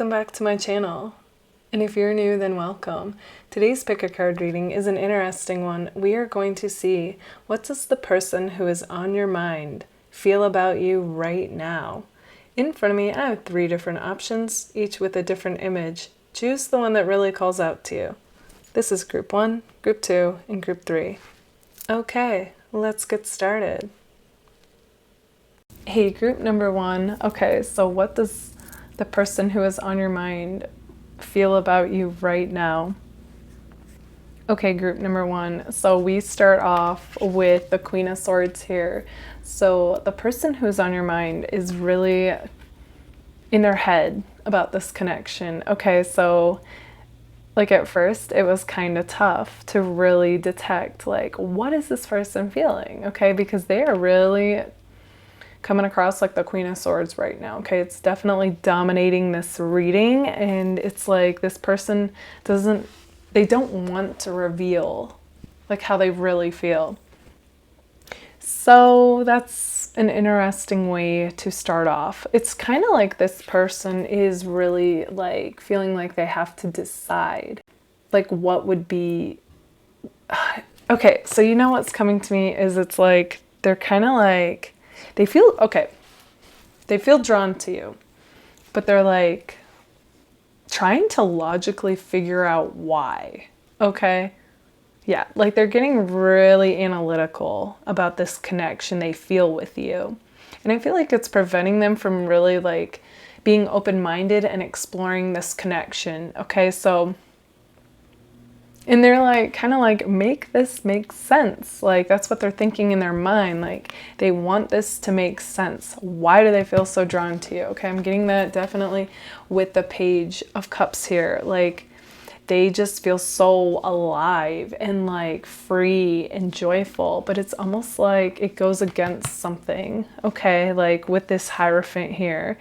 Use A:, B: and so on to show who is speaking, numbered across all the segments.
A: Welcome back to my channel. And if you're new, then welcome. Today's pick a card reading is an interesting one. We are going to see, what does the person who is on your mind feel about you right now? In front of me, I have 3 different options, each with a different image. Choose the one that really calls out to you. This is group 1, group 2, and group 3. Okay, let's get started. Hey, group number 1. Okay, so what does the person who is on your mind feel about you right now? Okay, group number 1. So we start off with the Queen of Swords here. So the person who's on your mind is really in their head about this connection. Okay, so like at first it was kind of tough to really detect, like, what is this person feeling? Okay, because they are really coming across like the Queen of Swords right now. Okay, it's definitely dominating this reading, and it's like this person they don't want to reveal like how they really feel. So that's an interesting way to start off. It's kind of like this person is really like feeling like they have to decide like what would be okay, so you know what's coming to me is it's like they're kind of like they feel drawn to you, but they're like trying to logically figure out why. Okay. Yeah, like they're getting really analytical about this connection they feel with you. And I feel like it's preventing them from really like being open-minded and exploring this connection. Okay, so and they're like, kind of like, make this make sense. Like, that's what they're thinking in their mind. Like, they want this to make sense. Why do they feel so drawn to you? Okay, I'm getting that definitely with the Page of Cups here. Like, they just feel so alive and like free and joyful, but it's almost like it goes against something. Okay, like with this Hierophant here.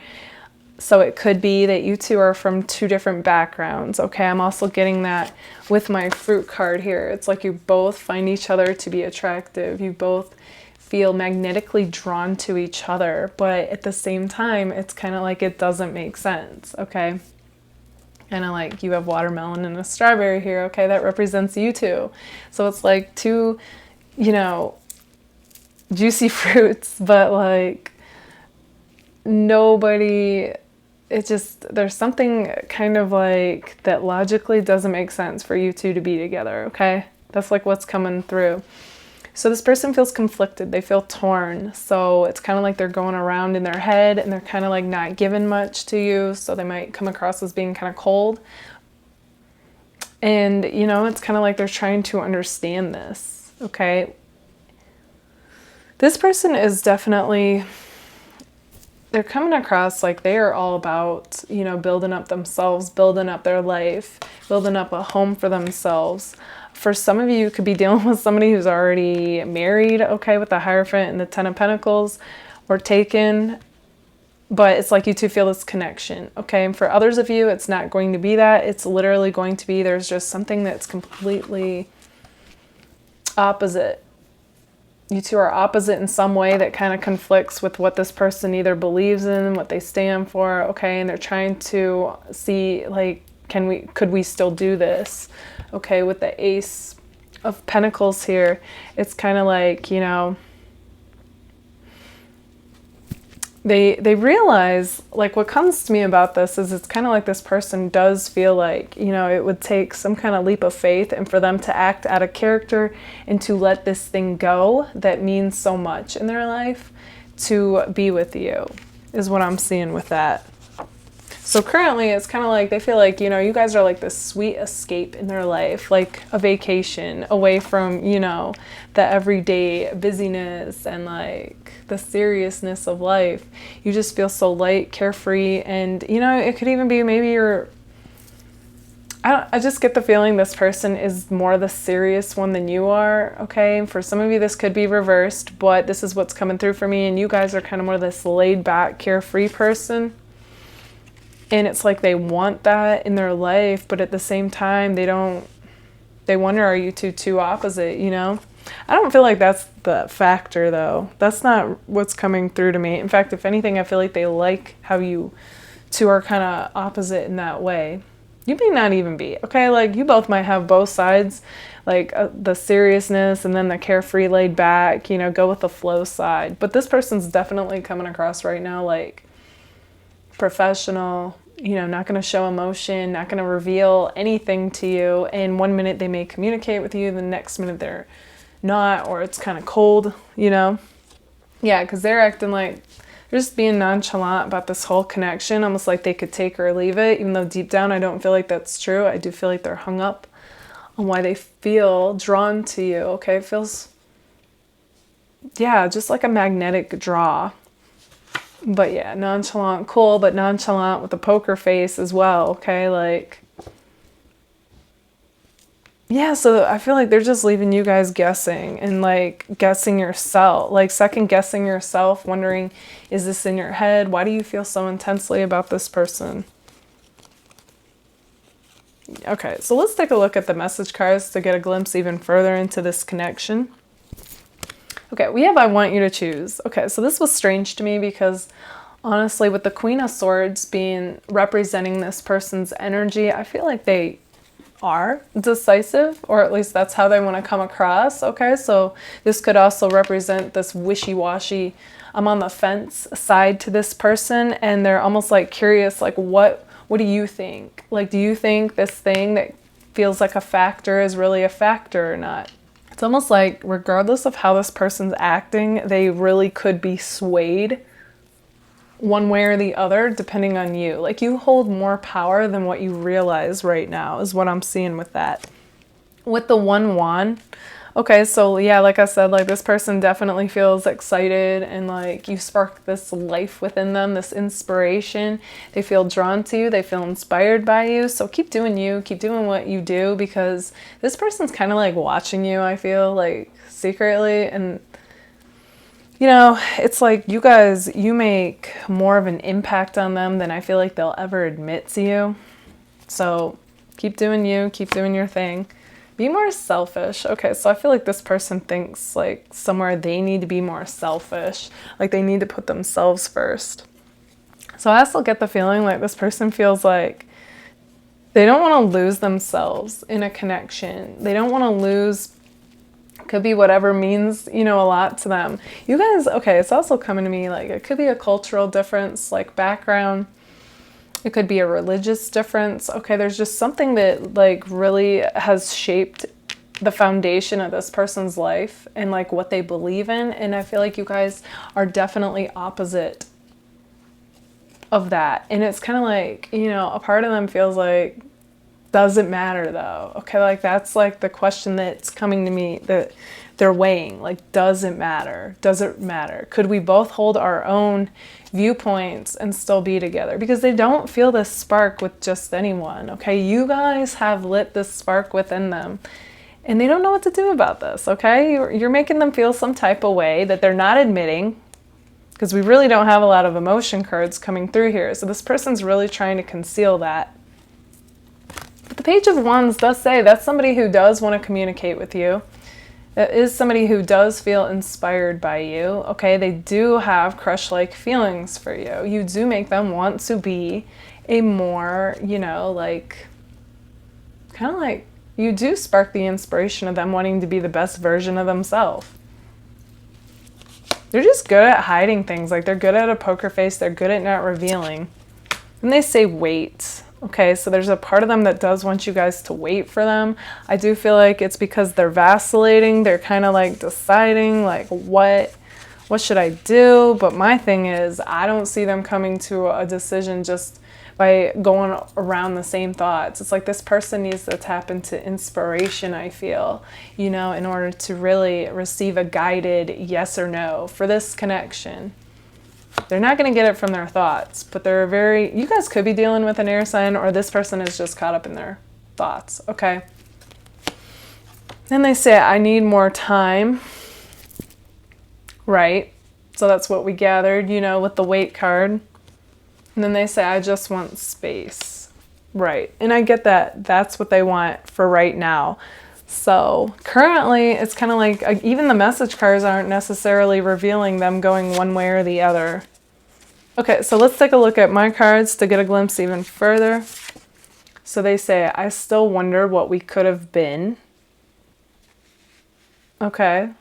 A: So it could be that you two are from 2 different backgrounds. Okay, I'm also getting that with my Fruit card here. It's like you both find each other to be attractive. You both feel magnetically drawn to each other, but at the same time, it's kind of like it doesn't make sense. Okay, kind of like you have watermelon and a strawberry here. Okay, that represents you two. So it's like 2, juicy fruits, but like nobody... It just, there's something kind of like that logically doesn't make sense for you two to be together, okay? That's like what's coming through. So this person feels conflicted. They feel torn. So it's kind of like they're going around in their head and they're kind of like not giving much to you. So they might come across as being kind of cold. And, it's kind of like they're trying to understand this, okay? This person is definitely... they're coming across like they are all about, building up themselves, building up their life, building up a home for themselves. For some of you, you could be dealing with somebody who's already married, okay, with the Hierophant and the 10 of Pentacles, or taken, but it's like you two feel this connection, okay? And for others of you, it's not going to be that. It's literally going to be there's just something that's completely opposite. You two are opposite in some way that kind of conflicts with what this person either believes in, what they stand for, okay? And they're trying to see, like, could we still do this? Okay, with the Ace of Pentacles here, it's kind of like, they realize, like, what comes to me about this is it's kind of like this person does feel like, it would take some kind of leap of faith and for them to act out of character and to let this thing go that means so much in their life to be with you, is what I'm seeing with that. So currently it's kind of like they feel like, you guys are like this sweet escape in their life, like a vacation away from, the everyday busyness and like the seriousness of life. You just feel so light, carefree, and, it could even be maybe I just get the feeling this person is more the serious one than you are, okay? For some of you, this could be reversed, but this is what's coming through for me, and you guys are kind of more this laid-back, carefree person. And it's like they want that in their life, but at the same time, they wonder, are you two opposite, I don't feel like that's the factor, though. That's not what's coming through to me. In fact, if anything, I feel like they like how you two are kind of opposite in that way. You may not even be, okay? Like, you both might have both sides, like the seriousness and then the carefree, laid back, you know, go with the flow side. But this person's definitely coming across right now like professional, you know, not going to show emotion, not going to reveal anything to you. And one minute they may communicate with you, the next minute they're not, or it's kind of cold, you know? Yeah, because they're acting like they're just being nonchalant about this whole connection, almost like they could take or leave it, even though deep down I don't feel like that's true. I do feel like they're hung up on why they feel drawn to you, okay? It feels, yeah, just like a magnetic draw. But yeah, nonchalant, cool, but nonchalant with a poker face as well, okay? Like, yeah, so I feel like they're just leaving you guys guessing and like guessing yourself, like second guessing yourself, wondering, is this in your head? Why do you feel so intensely about this person? Okay, so let's take a look at the message cards to get a glimpse even further into this connection. Okay, we have I want you to choose. Okay, so this was strange to me because honestly, with the Queen of Swords being representing this person's energy, I feel like they are decisive, or at least that's how they want to come across. Okay, so this could also represent this wishy-washy, I'm on the fence side to this person, and they're almost like curious, like what do you think? Like, do you think this thing that feels like a factor is really a factor or not? It's almost like regardless of how this person's acting, they really could be swayed one way or the other, depending on you. Like, you hold more power than what you realize right now, is what I'm seeing with that. With the one wand, okay, so yeah, like I said, like this person definitely feels excited and like you spark this life within them, this inspiration. They feel drawn to you, they feel inspired by you. So keep doing you, keep doing what you do, because this person's kind of like watching you, I feel like secretly. And you know, it's like you guys, you make more of an impact on them than I feel like they'll ever admit to you. So keep doing you, keep doing your thing. Be more selfish. Okay, so I feel like this person thinks like somewhere they need to be more selfish. Like they need to put themselves first. So I also get the feeling like this person feels like they don't want to lose themselves in a connection. They don't want to lose, could be whatever means, you know, a lot to them. You guys, okay, it's also coming to me like it could be a cultural difference, like background. It could be a religious difference. Okay, there's just something that like really has shaped the foundation of this person's life and like what they believe in. And I feel like you guys are definitely opposite of that. And it's kind of like, you know, a part of them feels like, does it matter though? Okay, like that's like the question that's coming to me that they're weighing. Like, does it matter? Does it matter? Could we both hold our own viewpoints and still be together? Because they don't feel this spark with just anyone. Okay, you guys have lit this spark within them and they don't know what to do about this. Okay, you're making them feel some type of way that they're not admitting, because we really don't have a lot of emotion cards coming through here. So this person's really trying to conceal that. But the Page of Wands does say that's somebody who does want to communicate with you. That is somebody who does feel inspired by you. Okay, they do have crush-like feelings for you. You do make them want to be a more, you know, like, kind of like, you do spark the inspiration of them wanting to be the best version of themselves. They're just good at hiding things. Like, they're good at a poker face. They're good at not revealing. And they say wait. Okay, so there's a part of them that does want you guys to wait for them. I do feel like it's because they're vacillating. They're kind of like deciding like what should I do? But my thing is, I don't see them coming to a decision just by going around the same thoughts. It's like this person needs to tap into inspiration, I feel, you know, in order to really receive a guided yes or no for this connection. They're not going to get it from their thoughts, but they're very, you guys could be dealing with an air sign, or this person is just caught up in their thoughts, okay? Then they say, I need more time, right? So that's what we gathered, you know, with the wait card. And then they say, I just want space, right? And I get that. That's what they want for right now. So currently, it's kind of like even the message cards aren't necessarily revealing them going one way or the other. Okay, so let's take a look at my cards to get a glimpse even further. So they say, I still wonder what we could have been. Okay.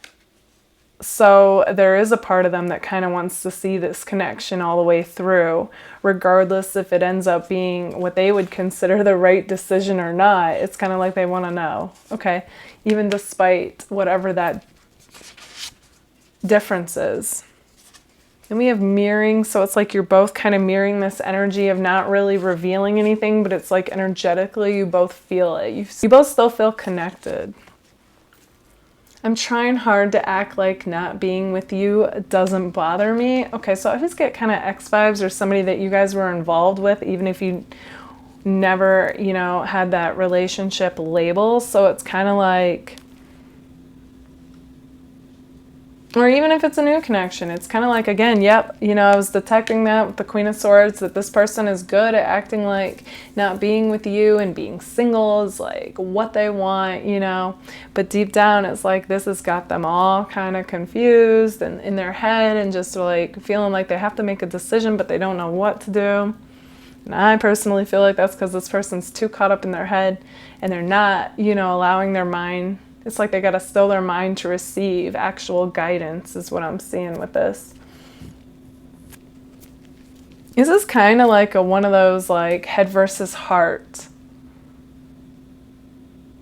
A: So there is a part of them that kind of wants to see this connection all the way through, regardless if it ends up being what they would consider the right decision or not. It's kind of like they want to know. Okay. Even despite whatever that difference is. And we have mirroring, so it's like you're both kind of mirroring this energy of not really revealing anything, but it's like energetically you both feel it. You both still feel connected. I'm trying hard to act like not being with you doesn't bother me. Okay, so I just get kind of X vibes or somebody that you guys were involved with, even if you never, you know, had that relationship label. So it's kind of like, or even if it's a new connection, it's kind of like, again, yep, you know, I was detecting that with the Queen of Swords, that this person is good at acting like not being with you and being single is like what they want, you know, but deep down it's like this has got them all kind of confused and in their head and just like feeling like they have to make a decision, but they don't know what to do. And I personally feel like that's because this person's too caught up in their head and they're not, you know, allowing their mind. It's like they got to still their mind to receive actual guidance is what I'm seeing with this. This is kind of like one of those like head versus heart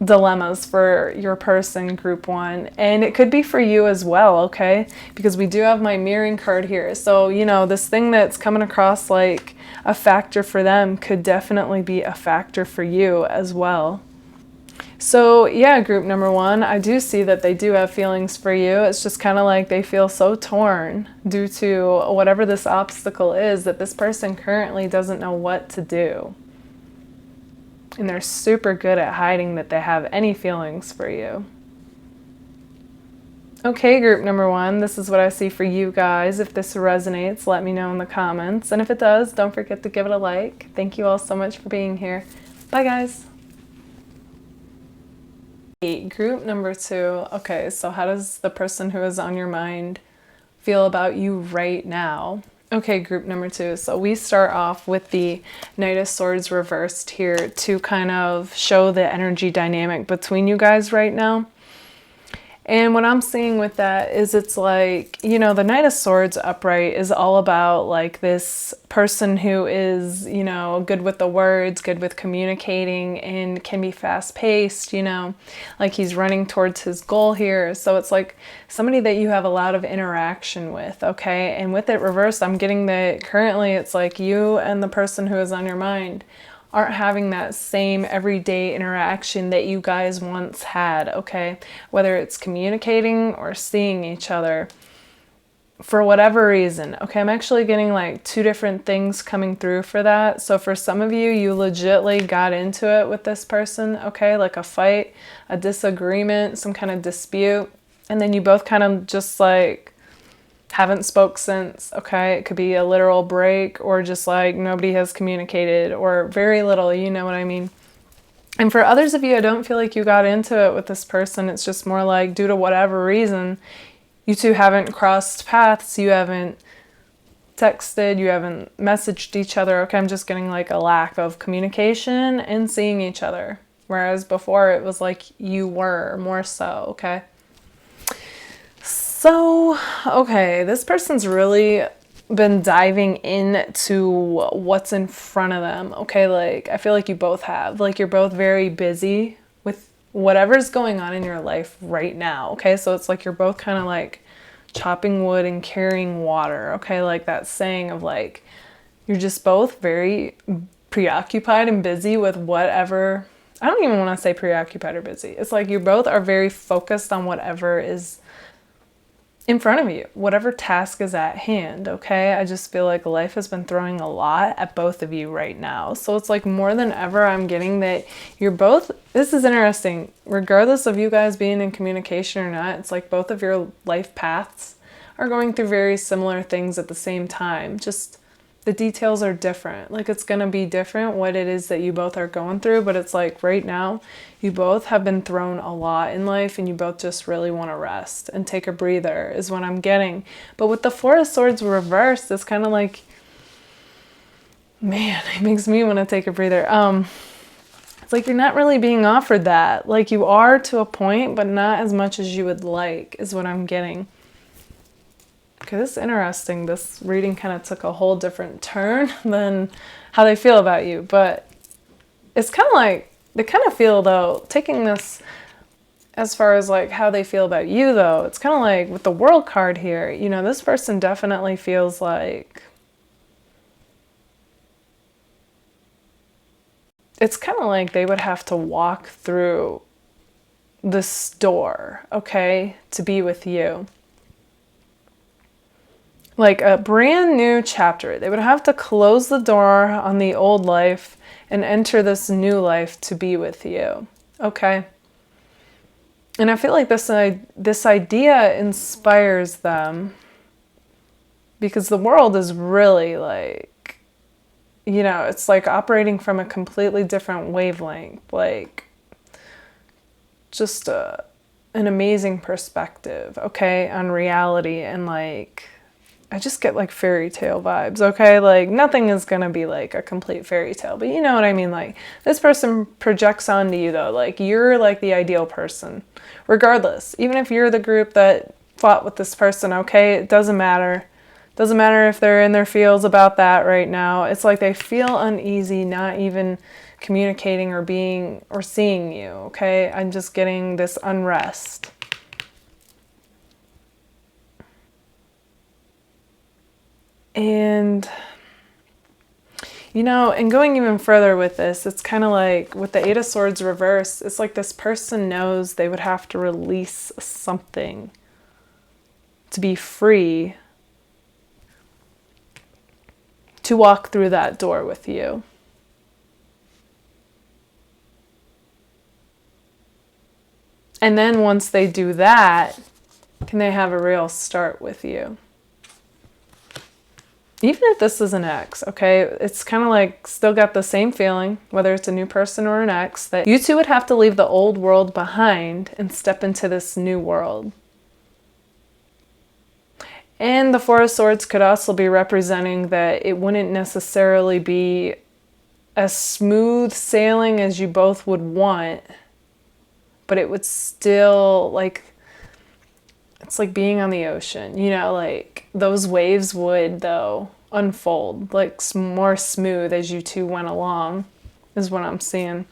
A: dilemmas for your person, group one. And it could be for you as well, okay? Because we do have my mirroring card here. So, you know, this thing that's coming across like a factor for them could definitely be a factor for you as well. So yeah, group number one, I do see that they do have feelings for you. It's just kind of like they feel so torn due to whatever this obstacle is that this person currently doesn't know what to do. And they're super good at hiding that they have any feelings for you. Okay, group number one, this is what I see for you guys. If this resonates, let me know in the comments. And if it does, don't forget to give it a like. Thank you all so much for being here. Bye, guys. Group number two. Okay, so how does the person who is on your mind feel about you right now? Okay, group number two. So we start off with the Knight of Swords reversed here to kind of show the energy dynamic between you guys right now. And what I'm seeing with that is it's like, you know, the Knight of Swords upright is all about like this person who is, you know, good with the words, good with communicating and can be fast paced, you know, like he's running towards his goal here. So it's like somebody that you have a lot of interaction with, okay? And with it reversed, I'm getting that currently it's like you and the person who is on your mind aren't having that same everyday interaction that you guys once had, okay? Whether it's communicating or seeing each other for whatever reason, okay? I'm actually getting like two different things coming through for that. So for some of you, you legitly got into it with this person, okay? Like a fight, a disagreement, some kind of dispute, and then you both kind of just like haven't spoke since, okay? It could be a literal break or just like nobody has communicated or very little, you know what I mean? And for others of you, I don't feel like you got into it with this person. It's just more like due to whatever reason, you two haven't crossed paths, you haven't texted, you haven't messaged each other, okay? I'm just getting like a lack of communication and seeing each other. Whereas before it was like you were more so, okay? So, okay, this person's really been diving into what's in front of them, okay? Like, I feel like you both have. Like, you're both very busy with whatever's going on in your life right now, okay? So it's like you're both kind of like chopping wood and carrying water, okay? Like that saying of like, you're just both very preoccupied and busy with whatever. I don't even want to say preoccupied or busy. It's like you both are very focused on whatever is in front of you, whatever task is at hand, okay? I just feel like life has been throwing a lot at both of you right now. So it's like more than ever, I'm getting that you're both, this is interesting, regardless of you guys being in communication or not, it's like both of your life paths are going through very similar things at the same time. Just the details are different. Like it's going to be different what it is that you both are going through, but it's like right now you both have been thrown a lot in life and you both just really want to rest and take a breather is what I'm getting. But with the Four of Swords reversed, it's kind of like Man, it makes me want to take a breather. It's like you're not really being offered that. Like you are to a point, but not as much as you would like, is what I'm getting. Okay, this is interesting. This reading kind of took a whole different turn than how they feel about you. But it's kind of like, they kind of feel though, taking this as far as like how they feel about you though, it's kind of like with the World card here, you know, this person definitely feels like, it's kind of like they would have to walk through this door, okay, to be with you. Like a brand new chapter. They would have to close the door on the old life and enter this new life to be with you, okay? And I feel like this idea inspires them because the world is really like, you know, it's like operating from a completely different wavelength, like just an amazing perspective, okay, on reality. And like, I just get like fairy tale vibes, okay? Like nothing is gonna be like a complete fairy tale, but you know what I mean? Like this person projects onto you though, like you're like the ideal person, regardless. Even if you're the group that fought with this person, okay? It doesn't matter. Doesn't matter if they're in their feels about that right now. It's like they feel uneasy, not even communicating or being or seeing you, okay? I'm just getting this unrest. And, you know, and going even further with this, it's kind of like with the Eight of Swords reverse, it's like this person knows they would have to release something to be free to walk through that door with you. And then once they do that, can they have a real start with you? Even if this is an ex, okay, it's kind of like still got the same feeling, whether it's a new person or an ex, that you two would have to leave the old world behind and step into this new world. And the Four of Swords could also be representing that it wouldn't necessarily be as smooth sailing as you both would want, but it would still, like, it's like being on the ocean, you know, like those waves would though unfold like more smooth as you two went along, is what I'm seeing.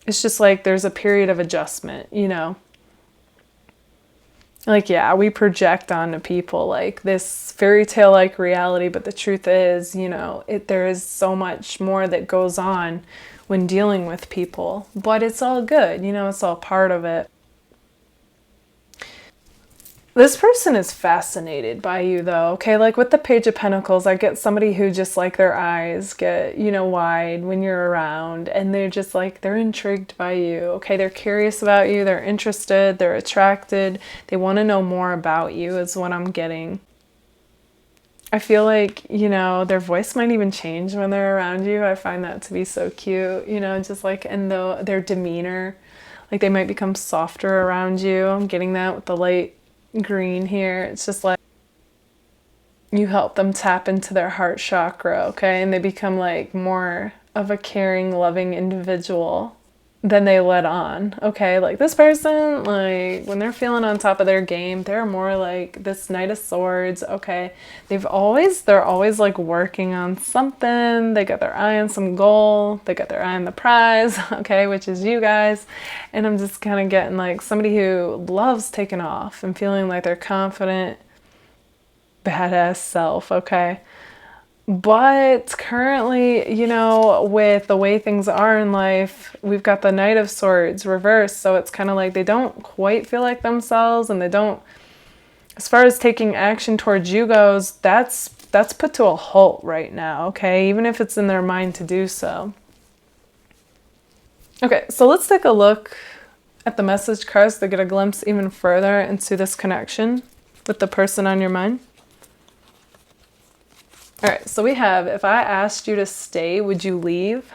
A: It's just like there's a period of adjustment, you know. Like, yeah, we project onto people like this fairy tale like reality, but the truth is, you know, there is so much more that goes on when dealing with people, but it's all good, you know, it's all part of it. This person is fascinated by you though, okay? Like with the Page of Pentacles, I get somebody who just like their eyes get, you know, wide when you're around and they're just like, they're intrigued by you, okay? They're curious about you, they're interested, they're attracted, they want to know more about you is what I'm getting. I feel like, you know, their voice might even change when they're around you. I find that to be so cute, you know, just like, and their demeanor, like they might become softer around you. I'm getting that with the light green here. It's just like you help them tap into their heart chakra, okay? And they become like more of a caring, loving individual than they let on, okay? Like this person, like when they're feeling on top of their game, they're more like this Knight of Swords, okay? They're always like working on something. They got their eye on some goal. They got their eye on the prize, okay? Which is you guys. And I'm just kind of getting like somebody who loves taking off and feeling like they're confident, badass self, okay? But currently, you know, with the way things are in life, we've got the Knight of Swords reversed. So it's kind of like they don't quite feel like themselves, and they don't, as far as taking action towards you goes, that's put to a halt right now, okay? Even if it's in their mind to do so. Okay, so let's take a look at the message cards to get a glimpse even further into this connection with the person on your mind. All right, so we have, if I asked you to stay, would you leave?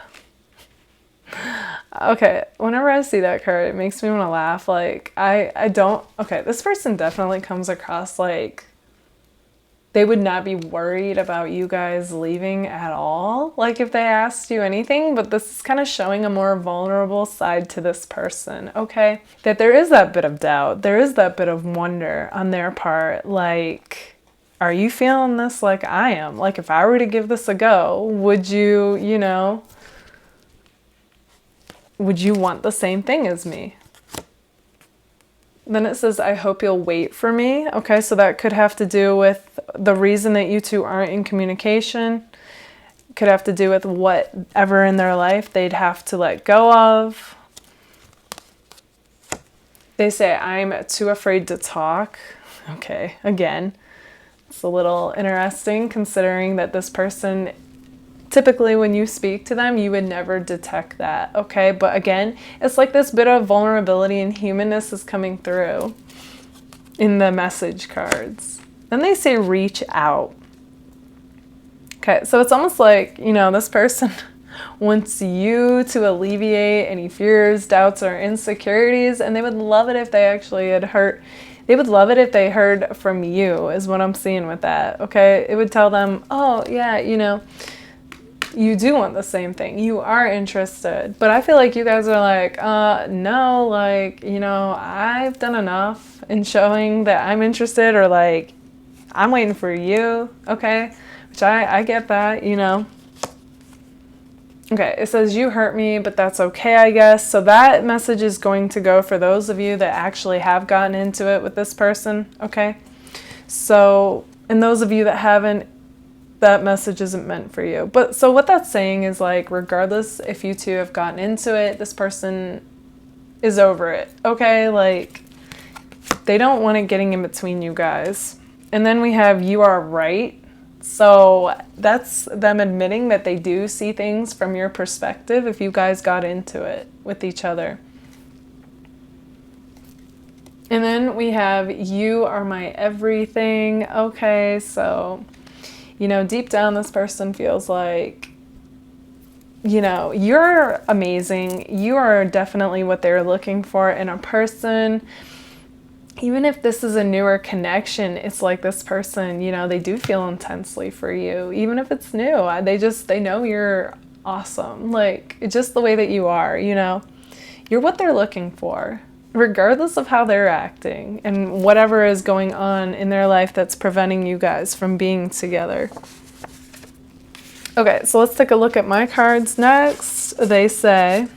A: Okay, whenever I see that card, it makes me want to laugh. Like, I don't, okay, this person definitely comes across like They would not be worried about you guys leaving at all, like if they asked you anything, but this is kind of showing a more vulnerable side to this person, okay? That there is that bit of doubt, there is that bit of wonder on their part, like, are you feeling this like I am? Like if I were to give this a go, would you, you know, would you want the same thing as me? Then it says, I hope you'll wait for me. Okay, so that could have to do with the reason that you two aren't in communication. Could have to do with whatever in their life they'd have to let go of. They say, I'm too afraid to talk. Okay, again, it's a little interesting considering that this person, typically when you speak to them, you would never detect that, okay? But again, it's like this bit of vulnerability and humanness is coming through in the message cards. Then they say reach out. Okay, so it's almost like, you know, this person wants you to alleviate any fears, doubts, or insecurities, and they would love it if they actually had heard. They would love it if they heard from you, is what I'm seeing with that, okay? It would tell them, oh, yeah, you know, you do want the same thing. You are interested. But I feel like you guys are like, no, like, you know, I've done enough in showing that I'm interested, or like, I'm waiting for you, okay? Which I get that, you know. Okay, it says you hurt me, but that's okay, I guess. So that message is going to go for those of you that actually have gotten into it with this person, okay? So, and those of you that haven't, that message isn't meant for you. But so what that's saying is like, regardless if you two have gotten into it, this person is over it, okay? Like, they don't want it getting in between you guys. And then we have you are right. So that's them admitting that they do see things from your perspective if you guys got into it with each other. And then we have you are my everything. Okay, so, you know, deep down this person feels like, you know, you're amazing. You are definitely what they're looking for in a person. Even if this is a newer connection, it's like this person, you know, they do feel intensely for you. Even if it's new, they know you're awesome. Like, just the way that you are, you know, you're what they're looking for, regardless of how they're acting and whatever is going on in their life that's preventing you guys from being together. Okay, so let's take a look at my cards next. They say,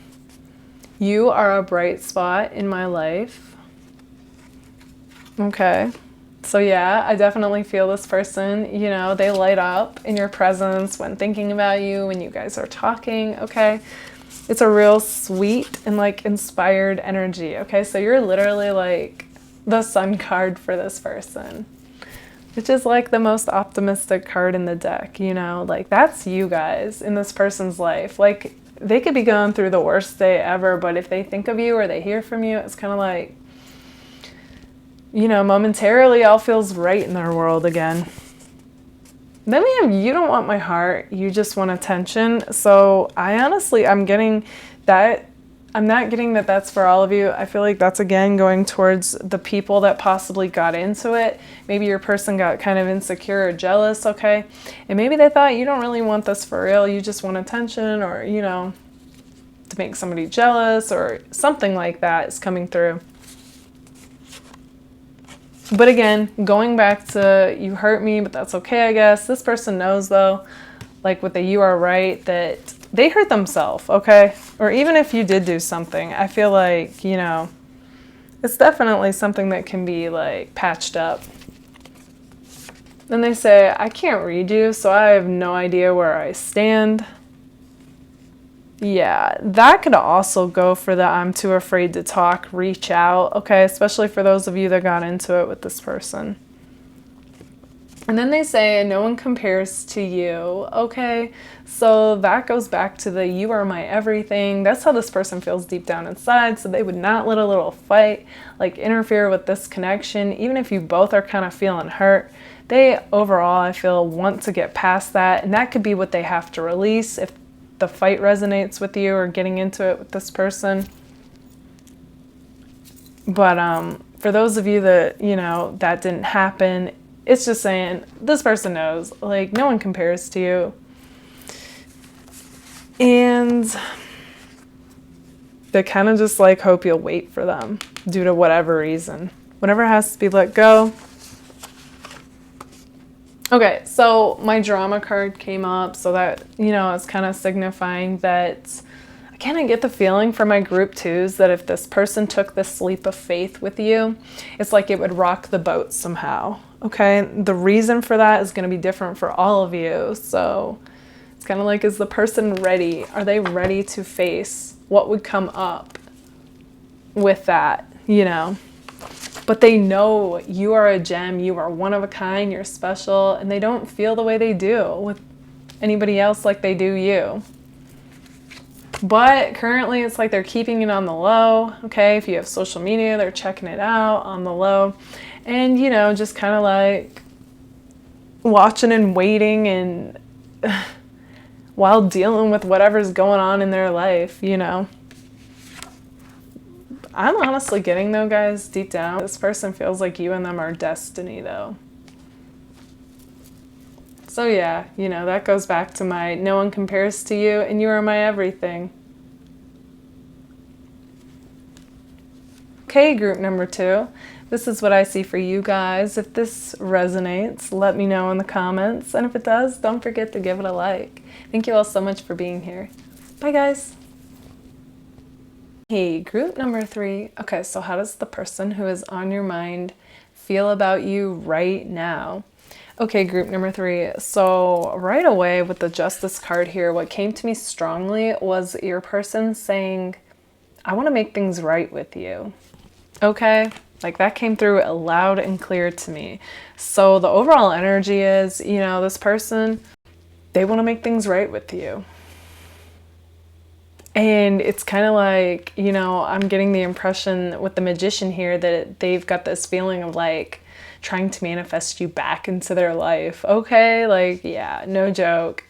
A: you are a bright spot in my life. Okay, so yeah, I definitely feel this person, you know, they light up in your presence when thinking about you, when you guys are talking, okay? It's a real sweet and like inspired energy, okay? So you're literally like the sun card for this person, which is like the most optimistic card in the deck, you know? Like, that's you guys in this person's life. Like, they could be going through the worst day ever, but if they think of you or they hear from you, it's kind of like, you know, momentarily all feels right in their world again. Then we have you don't want my heart, you just want attention. So I'm getting that. I'm not getting that that's for all of you. I feel like that's again going towards the people that possibly got into it. Maybe your person got kind of insecure or jealous, okay? And maybe they thought you don't really want this for real. You just want attention, or, you know, to make somebody jealous or something like that is coming through. But again, going back to you hurt me, but that's okay, I guess. This person knows, though, like with the you are right, that they hurt themselves, okay? Or even if you did do something, I feel like, you know, it's definitely something that can be like patched up. Then they say, I can't read you, so I have no idea where I stand. Yeah, that could also go for the I'm too afraid to talk, reach out, okay? Especially for those of you that got into it with this person. And then they say, no one compares to you, okay? So that goes back to the you are my everything. That's how this person feels deep down inside, so they would not let a little fight like interfere with this connection. Even if you both are kind of feeling hurt, they overall, I feel, want to get past that, and that could be what they have to release if the fight resonates with you or getting into it with this person. But for those of you that, you know, that didn't happen, It's just saying, this person knows, like, no one compares to you. And they kind of just like hope you'll wait for them due to whatever reason. Whatever has to be let go. Okay, so my drama card came up, so that, you know, it's kind of signifying that I kind of get the feeling from my group twos that if this person took this leap of faith with you, it's like it would rock the boat somehow. Okay, the reason for that is going to be different for all of you. So it's kind of like, is the person ready? Are they ready to face what would come up with that, you know? But they know you are a gem, you are one of a kind, you're special, and they don't feel the way they do with anybody else like they do you. But currently it's like they're keeping it on the low, okay? If you have social media, they're checking it out on the low. And, you know, just kind of like watching and waiting and while dealing with whatever's going on in their life, you know. I'm honestly getting, though, guys, deep down, this person feels like you and them are destiny, though. So yeah, you know, that goes back to my no one compares to you and you are my everything. Okay, group number 2. This is what I see for you guys. If this resonates, let me know in the comments. And if it does, don't forget to give it a like. Thank you all so much for being here. Bye, guys. Hey, group number 3. Okay, so how does the person who is on your mind feel about you right now? Okay, group number 3. So right away with the Justice card here, what came to me strongly was your person saying, I want to make things right with you. Okay, like that came through loud and clear to me. So the overall energy is, you know, this person, they want to make things right with you. And it's kind of like, you know, I'm getting the impression with the Magician here that they've got this feeling of like trying to manifest you back into their life. Okay, like, yeah, no joke.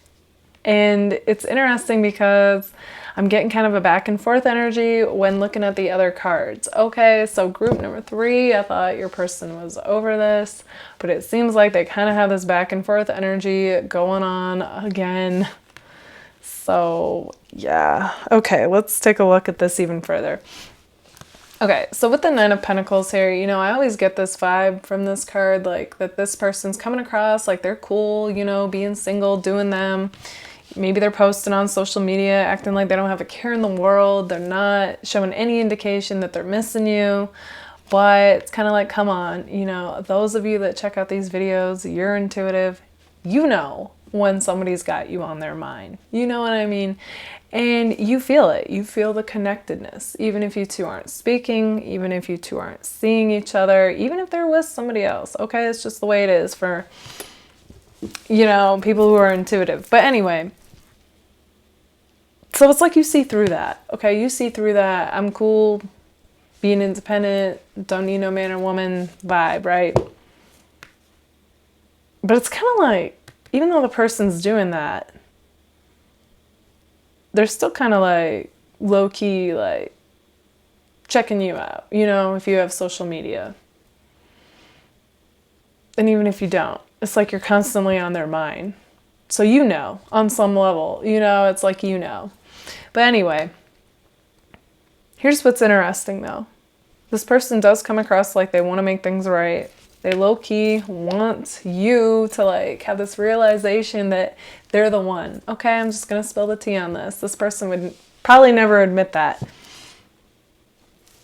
A: And it's interesting because I'm getting kind of a back and forth energy when looking at the other cards. Okay, so group number 3, I thought your person was over this, but it seems like they kind of have this back and forth energy going on again. So yeah, okay, let's take a look at this even further. Okay, so with the 9 of Pentacles here, you know, I always get this vibe from this card, like that this person's coming across like they're cool, you know, being single, doing them. Maybe they're posting on social media, acting like they don't have a care in the world. They're not showing any indication that they're missing you. But it's kind of like, come on, you know, those of you that check out these videos, you're intuitive, you know when somebody's got you on their mind. You know what I mean? And you feel it. You feel the connectedness. Even if you two aren't speaking, even if you two aren't seeing each other, even if they're with somebody else. Okay, it's just the way it is for, you know, people who are intuitive. But anyway, so it's like you see through that. Okay, you see through that I'm cool, being independent, don't need no man or woman vibe, right? But it's kind of like, even though the person's doing that, they're still kind of like low-key, like checking you out, you know, if you have social media. And even if you don't, it's like you're constantly on their mind. So you know, on some level, you know, it's like you know. But anyway, here's what's interesting though. This person does come across like they want to make things right. They low-key want you to like have this realization that they're the one. Okay, I'm just going to spill the tea on this. This person would probably never admit that.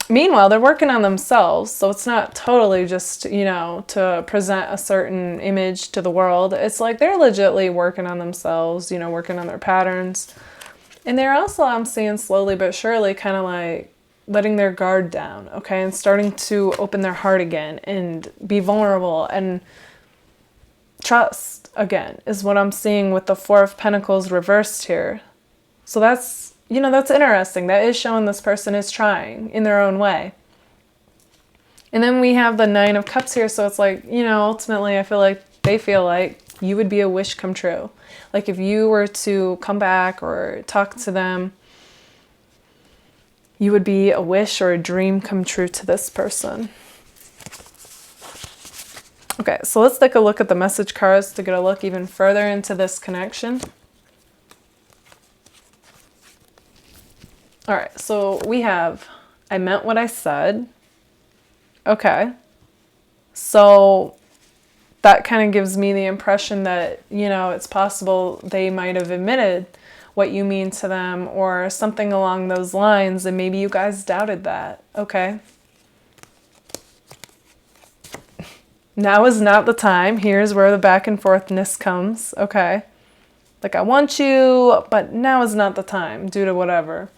A: Meanwhile, they're working on themselves, so it's not totally just, you know, to present a certain image to the world. It's like they're legitimately working on themselves, you know, working on their patterns. And they're also, I'm seeing slowly but surely, kind of like letting their guard down, okay, and starting to open their heart again and be vulnerable and trust again is what I'm seeing with the 4 of Pentacles reversed here. So that's, you know, that's interesting. That is showing this person is trying in their own way. And then we have the 9 of Cups here, so it's like, you know, ultimately I feel like they feel like you would be a wish come true. Like if you were to come back or talk to them, you would be a wish or a dream come true to this person. Okay, so let's take a look at the message cards to get a look even further into this connection. All right, so we have, I meant what I said. Okay. So that kind of gives me the impression that, you know, it's possible they might have admitted what you mean to them or something along those lines, and maybe you guys doubted that. Okay. Now is not the time. Here's where the back and forthness comes. Okay. Like, I want you, but now is not the time due to whatever.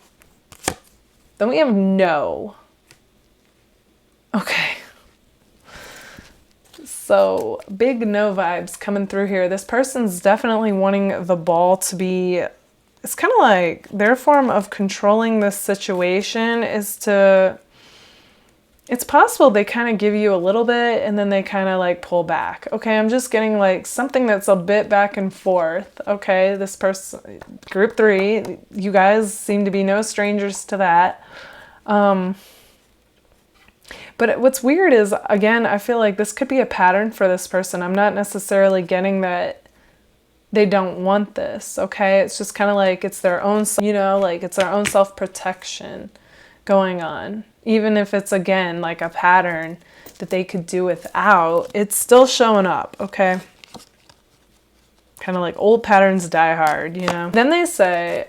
A: Then we have no. Okay. So big no vibes coming through here. This person's definitely wanting the ball to be, it's kind of like their form of controlling this situation is to, it's possible they kind of give you a little bit and then they kind of like pull back. Okay, I'm just getting like something that's a bit back and forth. Okay, this person, group 3, you guys seem to be no strangers to that. But what's weird is, again, I feel like this could be a pattern for this person. I'm not necessarily getting that they don't want this, okay? It's just kind of like it's their own, you know, like it's their own self-protection going on. Even if it's, again, like a pattern that they could do without, it's still showing up, okay? Kind of like old patterns die hard, you know? Then they say,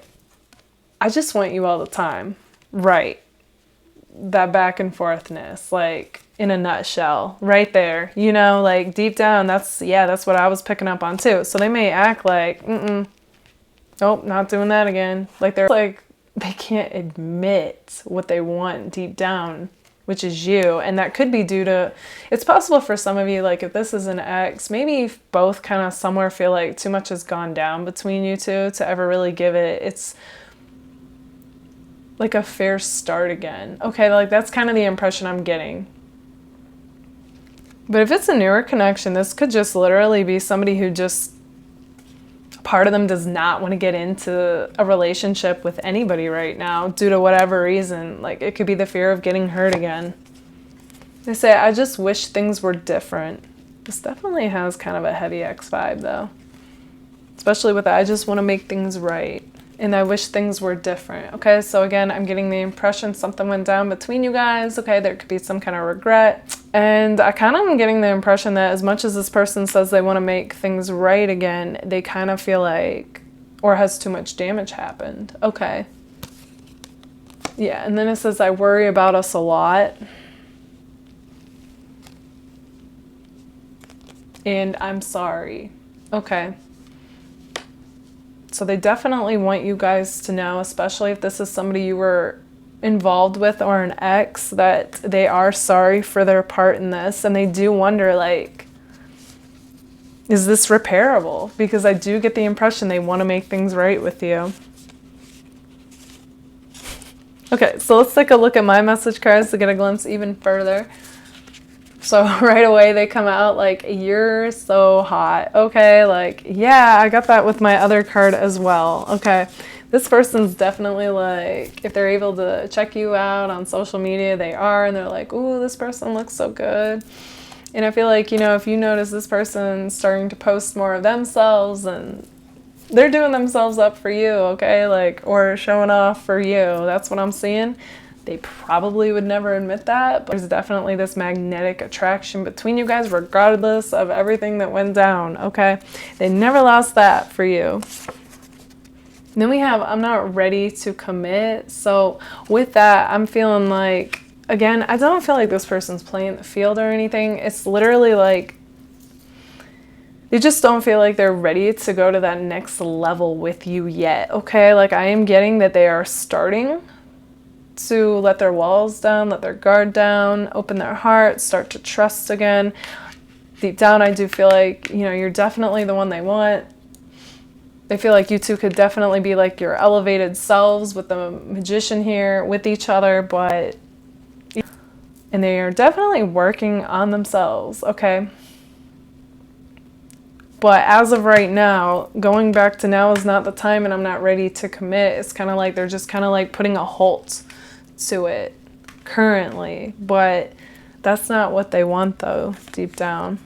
A: I just want you all the time. Right. That back and forthness, like in a nutshell, right there, you know, like deep down, that's what I was picking up on too. So they may act like, nope, not doing that again. Like they're like, they can't admit what they want deep down, which is you. And that could be due to, it's possible for some of you, like if this is an ex, maybe both kind of somewhere feel like too much has gone down between you two to ever really give it, it's like a fair start again. Okay, like that's kind of the impression I'm getting. But if it's a newer connection, this could just literally be somebody who just, part of them does not want to get into a relationship with anybody right now due to whatever reason. Like it could be the fear of getting hurt again. They say, I just wish things were different. This definitely has kind of a heavy X vibe though. Especially with I just want to make things right. And I wish things were different. Okay, so again, I'm getting the impression something went down between you guys. Okay, there could be some kind of regret. And I kind of am getting the impression that as much as this person says they want to make things right again, they kind of feel like, or has too much damage happened. Okay. Yeah, and then it says, I worry about us a lot. And I'm sorry. Okay. So they definitely want you guys to know, especially if this is somebody you were involved with or an ex, that they are sorry for their part in this. And they do wonder, like, is this repairable? Because I do get the impression they want to make things right with you. Okay, so let's take a look at my message cards to get a glimpse even further. So right away they come out like, you're so hot. Okay, like, yeah, I got that with my other card as well. Okay, this person's definitely like, if they're able to check you out on social media, they are, and they're like, ooh, this person looks so good. And I feel like, you know, if you notice this person starting to post more of themselves and they're doing themselves up for you, okay, like, or showing off for you, that's what I'm seeing. They probably would never admit that, but there's definitely this magnetic attraction between you guys regardless of everything that went down, okay? They never lost that for you. And then we have, I'm not ready to commit. So with that, I'm feeling like, again, I don't feel like this person's playing the field or anything. It's literally like, they just don't feel like they're ready to go to that next level with you yet, okay? Like I am getting that they are starting to let their walls down, let their guard down, open their heart, start to trust again. Deep down, I do feel like, you know, you're definitely the one they want. They feel like you two could definitely be like your elevated selves with the Magician here, with each other, but, and they are definitely working on themselves, okay? But as of right now, going back to now is not the time and I'm not ready to commit. It's kind of like they're just kind of like putting a halt to it currently, but that's not what they want though, deep down.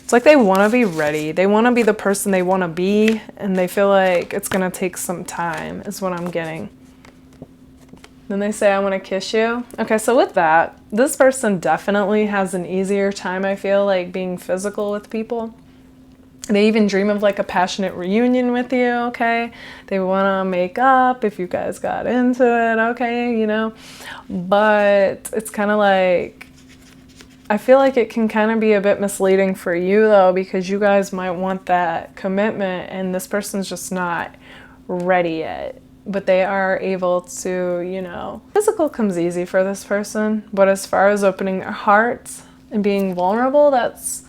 A: It's like they want to be ready. They want to be the person they want to be, and they feel like it's going to take some time, is what I'm getting. Then they say, I want to kiss you. Okay, so with that, this person definitely has an easier time, I feel like, being physical with people. They even dream of like a passionate reunion with you, okay? They want to make up if you guys got into it, okay, you know? But it's kind of like, I feel like it can kind of be a bit misleading for you though, because you guys might want that commitment and this person's just not ready yet. But they are able to, you know, physical comes easy for this person. But as far as opening their hearts and being vulnerable, that's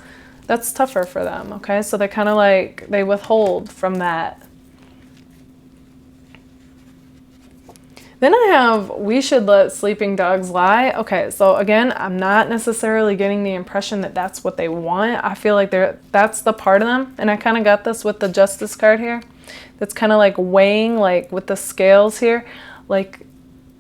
A: tougher for them, okay? So they kind of like, they withhold from that. Then I have, we should let sleeping dogs lie. Okay, so again, I'm not necessarily getting the impression that that's what they want. I feel like that's the part of them. And I kind of got this with the Justice card here. That's kind of like weighing, like with the scales here. Like,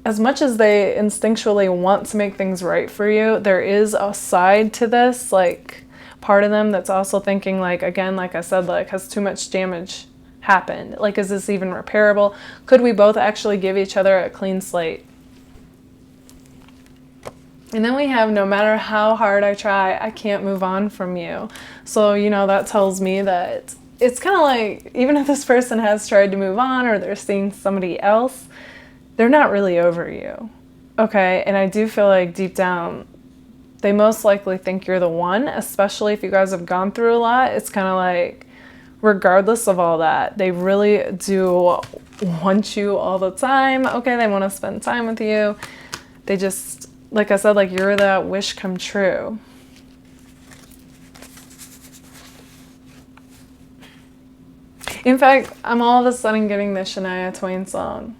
A: as much as they instinctually want to make things right for you, there is a side to this, like, part of them that's also thinking like, again, like I said, like, has too much damage happened? Like, is this even repairable? Could we both actually give each other a clean slate? And then we have, no matter how hard I try, I can't move on from you. So, you know, that tells me that it's kind of like, even if this person has tried to move on or they're seeing somebody else, they're not really over you. Okay, and I do feel like deep down, they most likely think you're the one, especially if you guys have gone through a lot. It's kind of like, regardless of all that, they really do want you all the time. Okay, they want to spend time with you. They just, like I said, like, you're that wish come true. In fact, I'm all of a sudden getting the Shania Twain song.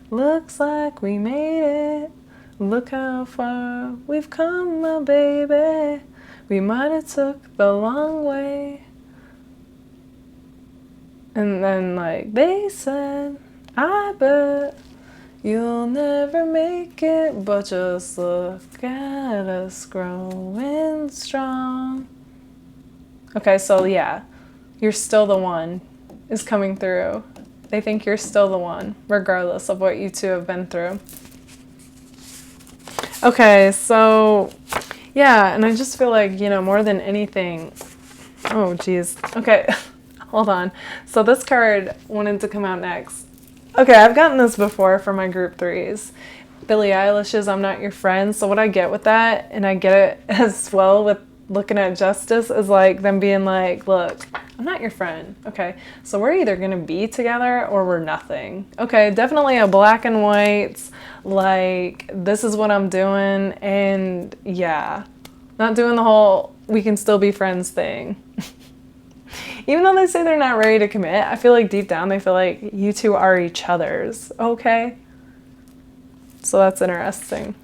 A: Looks like we made it. Look how far we've come, my baby. We might have took the long way. And then, like, they said, I bet you'll never make it, but just look at us growing strong. Okay, so yeah, you're still the one is coming through. They think you're still the one, regardless of what you two have been through. Okay, so yeah, and I just feel like, you know, more than anything, oh geez, okay, hold on. So this card wanted to come out next. Okay, I've gotten this before for my group threes. Billie Eilish's I'm Not Your Friend. So what I get with that, and I get it as well with looking at Justice, is like them being like, look, I'm not your friend. Okay, so we're either gonna be together or we're nothing. Okay, definitely a black and white, like, this is what I'm doing, and yeah, not doing the whole we can still be friends thing. Even though they say they're not ready to commit, I feel like deep down they feel like you two are each other's, okay? So that's interesting.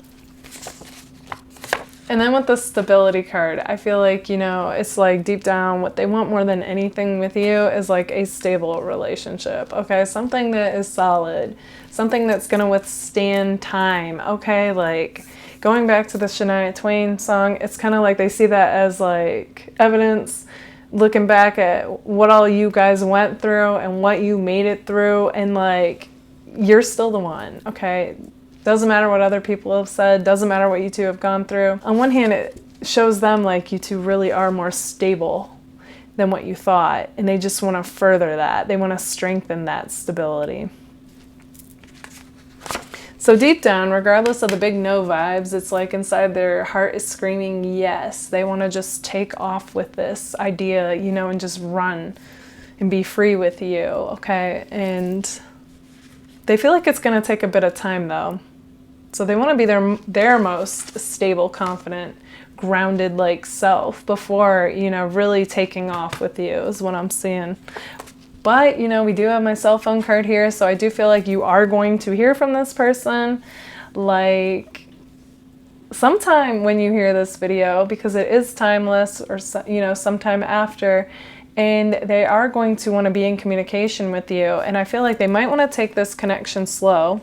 A: And then with the stability card, I feel like, you know, it's like deep down what they want more than anything with you is like a stable relationship, okay? Something that is solid, something that's going to withstand time, okay? Like, going back to the Shania Twain song, it's kind of like they see that as like evidence, looking back at what all you guys went through and what you made it through, and like, you're still the one, okay? Doesn't matter what other people have said, doesn't matter what you two have gone through. On one hand, it shows them like you two really are more stable than what you thought, and they just want to further that. They want to strengthen that stability. So deep down, regardless of the big no vibes, it's like inside their heart is screaming yes. They want to just take off with this idea, you know, and just run and be free with you, okay? And they feel like it's going to take a bit of time though. So they want to be their most stable, confident, grounded like self before, you know, really taking off with you is what I'm seeing. But, you know, we do have my cell phone card here, so I do feel like you are going to hear from this person, like, sometime when you hear this video, because it is timeless, or, you know, sometime after, and they are going to want to be in communication with you. And I feel like they might want to take this connection slow.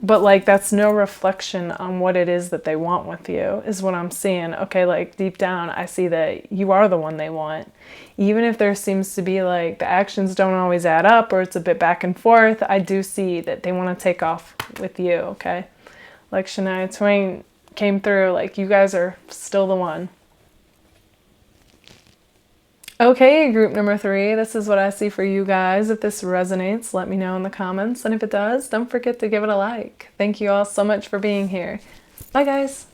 A: But like, that's no reflection on what it is that they want with you, is what I'm seeing. Okay, like deep down, I see that you are the one they want. Even if there seems to be like the actions don't always add up or it's a bit back and forth, I do see that they want to take off with you, okay? Like Shania Twain came through, like you guys are still the one. Okay, group number 3, this is what I see for you guys. If this resonates, let me know in the comments. And if it does, don't forget to give it a like. Thank you all so much for being here. Bye, guys.